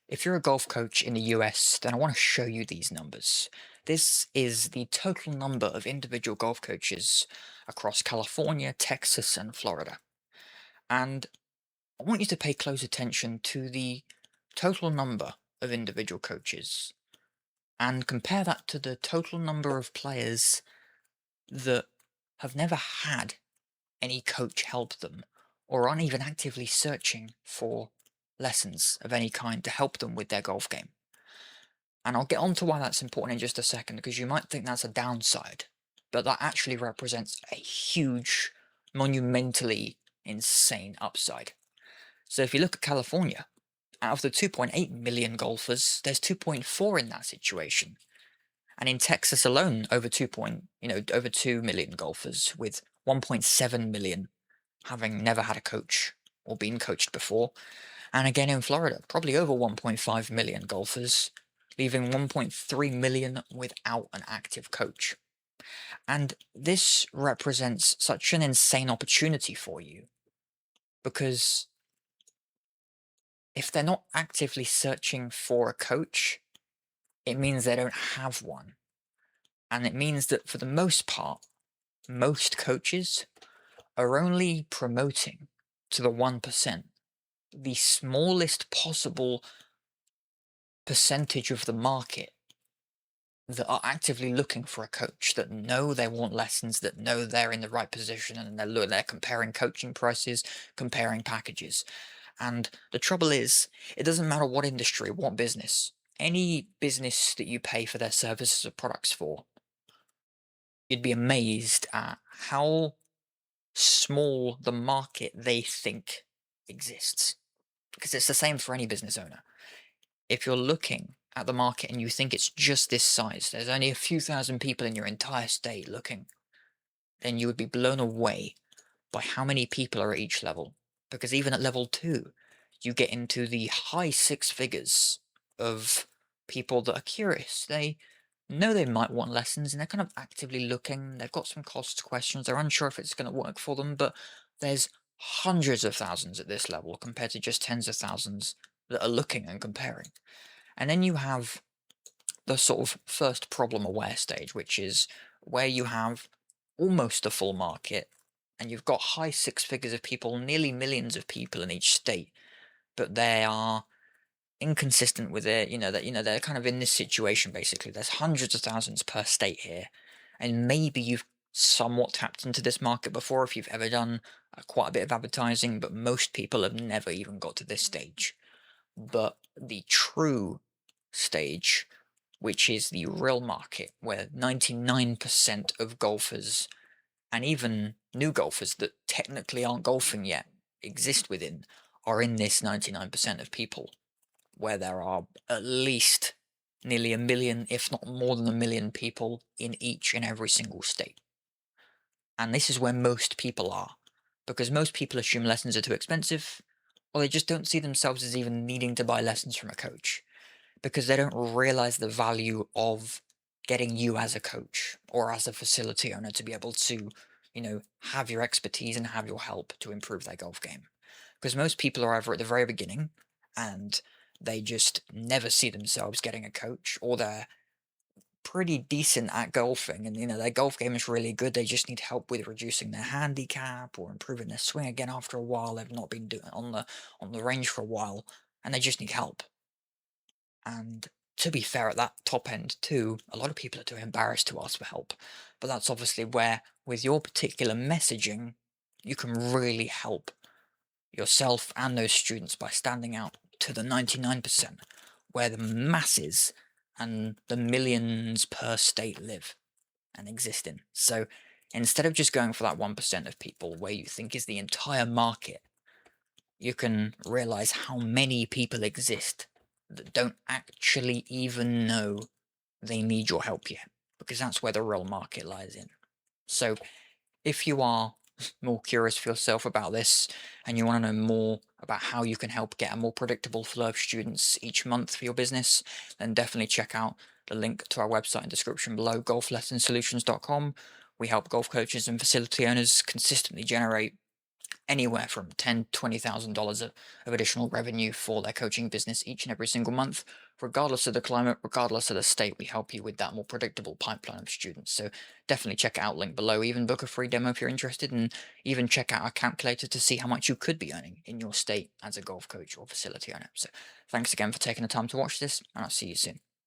If you're a golf coach in the US, then I want to show you these numbers. This is the total number of individual golf coaches across California, Texas, and Florida. And I want you to pay close attention to the total number of individual coaches and compare that to the total number of players that have never had any coach help them or aren't even actively searching for lessons of any kind to help them with their golf game. And I'll get on to why that's important in just a second, because you might think that's a downside, but that actually represents a huge, monumentally insane upside. So if you look at California, out of the 2.8 million golfers, there's 2.4 in that situation. And in Texas alone, over 2 million golfers, with 1.7 million having never had a coach or been coached before. And again in Florida, probably over 1.5 million golfers, leaving 1.3 million without an active coach. And this represents such an insane opportunity for you because if they're not actively searching for a coach, it means they don't have one. And it means that for the most part, most coaches are only promoting to the 1%, the smallest possible percentage of the market that are actively looking for a coach, that know they want lessons, that know they're in the right position, and they're comparing coaching prices, comparing packages. And the trouble is, it doesn't matter what industry, what business, any business that you pay for their services or products for, you'd be amazed at how small the market they think exists. Because it's the same for any business owner. If you're looking at the market and you think it's just this size, there's only a few thousand people in your entire state looking, then you would be blown away by how many people are at each level. Because even at level 2, you get into the high six figures of people that are curious. They know they might want lessons and they're kind of actively looking. They've got some cost questions. They're unsure if it's going to work for them, but there's hundreds of thousands at this level compared to just tens of thousands that are looking and comparing. And then you have the sort of first problem aware stage, which is where you have almost a full market and you've got high six figures of people, nearly millions of people in each state, but they are inconsistent with it. They're kind of in this situation basically. There's hundreds of thousands per state here, and maybe you've somewhat tapped into this market before if you've ever done quite a bit of advertising, but most people have never even got to this stage. But the true stage, which is the real market, where 99% of golfers and even new golfers that technically aren't golfing yet exist within, are in this 99% of people, where there are at least nearly a million, if not more than a million people in each and every single state. And this is where most people are, because most people assume lessons are too expensive, or they just don't see themselves as even needing to buy lessons from a coach because they don't realize the value of getting you as a coach or as a facility owner to be able to, have your expertise and have your help to improve their golf game. Because most people are either at the very beginning and they just never see themselves getting a coach, or they're pretty decent at golfing and their golf game is really good. They just need help with reducing their handicap or improving their swing again after a while. They've not been doing it on the range for a while and they just need help. And to be fair, at that top end too, a lot of people are too embarrassed to ask for help. But that's obviously where, with your particular messaging, you can really help yourself and those students by standing out to the 99%, where the masses and the millions per state live and exist in. So instead of just going for that 1% of people where you think is the entire market, you can realize how many people exist that don't actually even know they need your help yet, because that's where the real market lies in. So if you are more curious for yourself about this and you want to know more about how you can help get a more predictable flow of students each month for your business, then definitely check out the link to our website in the description below, golflessonsolutions.com. We help golf coaches and facility owners consistently generate anywhere from $10,000 to $20,000 of additional revenue for their coaching business each and every single month. Regardless of the climate, regardless of the state, we help you with that more predictable pipeline of students. So definitely check it out, link below. Even book a free demo if you're interested, and even check out our calculator to see how much you could be earning in your state as a golf coach or facility owner. So thanks again for taking the time to watch this, and I'll see you soon.